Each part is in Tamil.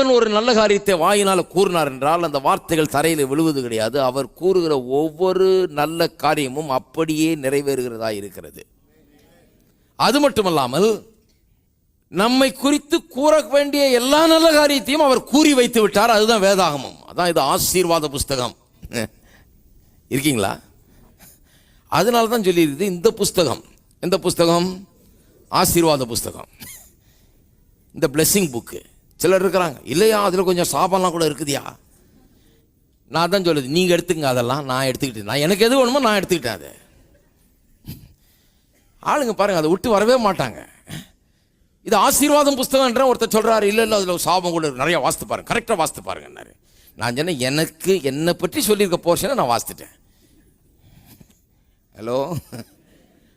தேவன் ஒரு நல்ல காரியத்தை வாயினால் கூறினார் என்றால் அந்த வார்த்தைகள் தரையில் விழுவது கிடையாது. அவர் கூறுகிற ஒவ்வொரு நல்ல காரியமும் அப்படியே நிறைவேறுகிறதா இருக்கிறது. அது மட்டுமல்லாமல் நம்மை குறித்து கூற வேண்டிய எல்லா நல்ல காரியத்தையும் அவர் கூறி வைத்து விட்டார். அதுதான் வேதாகமம். அதான் இது ஆசீர்வாத புஸ்தகம். இருக்கீங்களா? அதனால தான் சொல்லியிருக்குது இந்த புஸ்தகம். எந்த புஸ்தகம்? ஆசீர்வாத புஸ்தகம். இந்த பிளெஸிங் புக்கு. சிலர் இருக்கிறாங்க, இல்லையா அதில் கொஞ்சம் சாபம்லாம் கூட இருக்குதியா. நான் தான் சொல்லுது, நீங்கள் எடுத்துக்கங்க, அதெல்லாம் நான் எடுத்துக்கிட்டேன். நான் எனக்கு எது வேணுமோ நான் எடுத்துக்கிட்டேன். அது ஆளுங்க பாருங்க, அதை விட்டு வரவே மாட்டாங்க. இது ஆசீர்வாதம் புஸ்தகம்ன்ற ஒருத்தர் சொல்றாரு, இல்லை இல்லை அதில் சாபம் கூட நிறைய வாசித்து பாருங்க, கரெக்டாக வாசித்து பாருங்கன்னாரு. நான் சொன்னேன், எனக்கு என்னை பற்றி சொல்லியிருக்க போர்ஷனை நான் வாசித்துட்டேன். ஹலோ,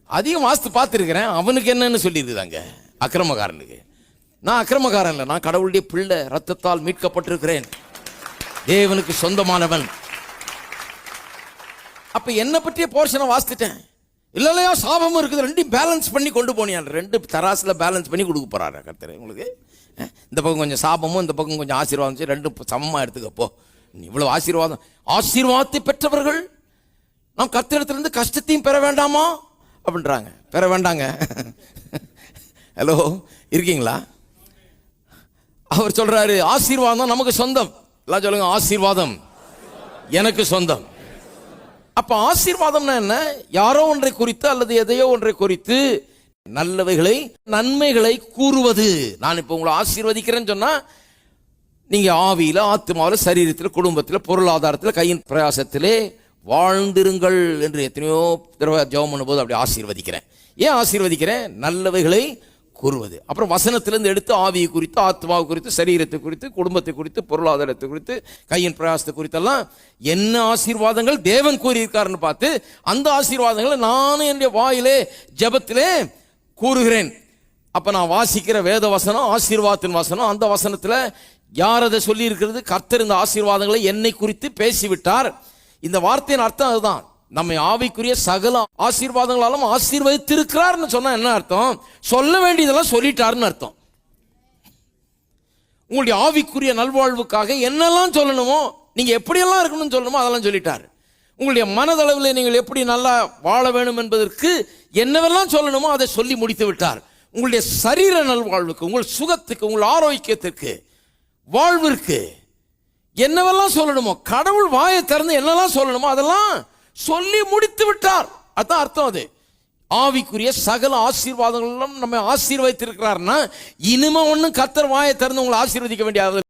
அதிகம் வாசித்து பார்த்துருக்கிறேன். அவனுக்கு என்னன்னு சொல்லியிருக்குதாங்க, அக்கிரமக்காரனுக்கு. நான் அக்கிரமக்காரன் இல்லை, நான் கடவுளுடைய பிள்ளை, ரத்தத்தால் மீட்கப்பட்டிருக்கிறேன், தேவனுக்கு சொந்தமானவன். அப்ப என்ன பற்றிய போர்ஷனை வாசித்துட்டேன். இல்லையா சாபமும் இருக்குது, ரெண்டையும் பேலன்ஸ் பண்ணி கொண்டு போனியான். ரெண்டு தராசுல பேலன்ஸ் பண்ணி கொடுக்க போறாரு கர்த்தர் உங்களுக்கு. இந்த பக்கம் கொஞ்சம் சாபமும் இந்த பக்கம் கொஞ்சம் ஆசீர்வாதம், ரெண்டும் சமமா எடுத்துக்கப்போ. இவ்வளவு ஆசீர்வாதம், ஆசீர்வாதத்தை பெற்றவர்கள் நாம் கர்த்தரிடத்திலிருந்து கஷ்டத்தையும் பெற வேண்டாமா அப்படின்றாங்க. பெற வேண்டாங்க. ஹலோ, இருக்கீங்களா? அவர் சொல்றாரு, ஆசீர்வாதம் நமக்கு சொந்தம். எல்லாம் சொல்லுங்க, ஆசீர்வாதம் எனக்கு சொந்தம். அப்ப ஆசீர்வாதம்னா என்ன? யாரோ ஒன்றை குறித்து அல்லது எதையோ ஒன்றை குறித்து நல்லவைகளை நன்மைகளை கூறுவது. நான் இப்ப உங்களை ஆசீர்வதிக்கிறேன்னு சொன்னா நீங்க ஆவியில, ஆத்மாவில, சரீரத்தில், குடும்பத்தில், பொருளாதாரத்தில், கையின் பிரயாசத்திலே வாழ்ந்திருங்கள் என்று எத்தனையோ தடவை ஜெபம் பண்ணும்போது அப்படி ஆசீர்வதிக்கிறேன். ஏன் ஆசீர்வதிக்கிறேன்? நல்லவைகளை கூறுவது. அப்புறம் வசனத்திலிருந்து எடுத்து ஆவியை குறித்து, ஆத்மாவை குறித்து, சரீரத்தை குறித்து, குடும்பத்தை குறித்து, பொருளாதாரத்தை குறித்து, கையின் பிரயாசத்தை குறித்தெல்லாம் என்ன ஆசீர்வாதங்கள் தேவன் கூறியிருக்காருன்னு பார்த்து அந்த ஆசீர்வாதங்களை நானும் என்னுடைய வாயிலே ஜெபத்திலே கூறுகிறேன். அப்ப நான் வாசிக்கிற வேத வசனம் ஆசீர்வாதத்தின் வசனம். அந்த வசனத்துல யார் அதை சொல்லி இருக்கிறது? கர்த்தர் இந்த ஆசீர்வாதங்களை என்னை குறித்து பேசிவிட்டார். இந்த வார்த்தையின் அர்த்தம் அதுதான். நம்மை ஆவிக்குரிய சகல ஆசீர்வாதங்களாலும் ஆசீர்வதித்திருக்கிறார்னு சொன்னா என்ன அர்த்தம்? சொல்ல வேண்டியதெல்லாம் சொல்லிட்டாருன்னு அர்த்தம். உங்களுடைய ஆவிக்குரிய நல்வாழ்வுக்காக என்னெல்லாம் சொல்லணுமோ, நீங்க எப்படியெல்லாம் இருக்கணும்னு சொல்லணுமோ அதெல்லாம் சொல்லிட்டாரு. உங்களுடைய மனதளவில் நீங்கள் எப்படி நல்லா வாழ வேண்டும் என்பதற்கு என்னவெல்லாம் சொல்லணுமோ அதை சொல்லி முடித்து விட்டார். உங்களுடைய சரீர நல்வாழ்வுக்கு, உங்கள் சுகத்துக்கு, உங்கள் ஆரோக்கியத்திற்கு, வாழ்விற்கு என்னவெல்லாம் சொல்லணுமோ, கடவுள் வாயை திறந்து என்னெல்லாம் சொல்லணுமோ அதெல்லாம் சொல்லி முடித்து விட்டார். அதான் அர்த்தம். அது ஆவிக்குரிய சகல ஆசீர்வாதங்களும் நம்ம ஆசீர்வதித்திருக்கிறார்னா இனிமே ஒன்னும் கர்த்தர் வாயை திறந்து உங்களை ஆசீர்வதிக்க வேண்டிய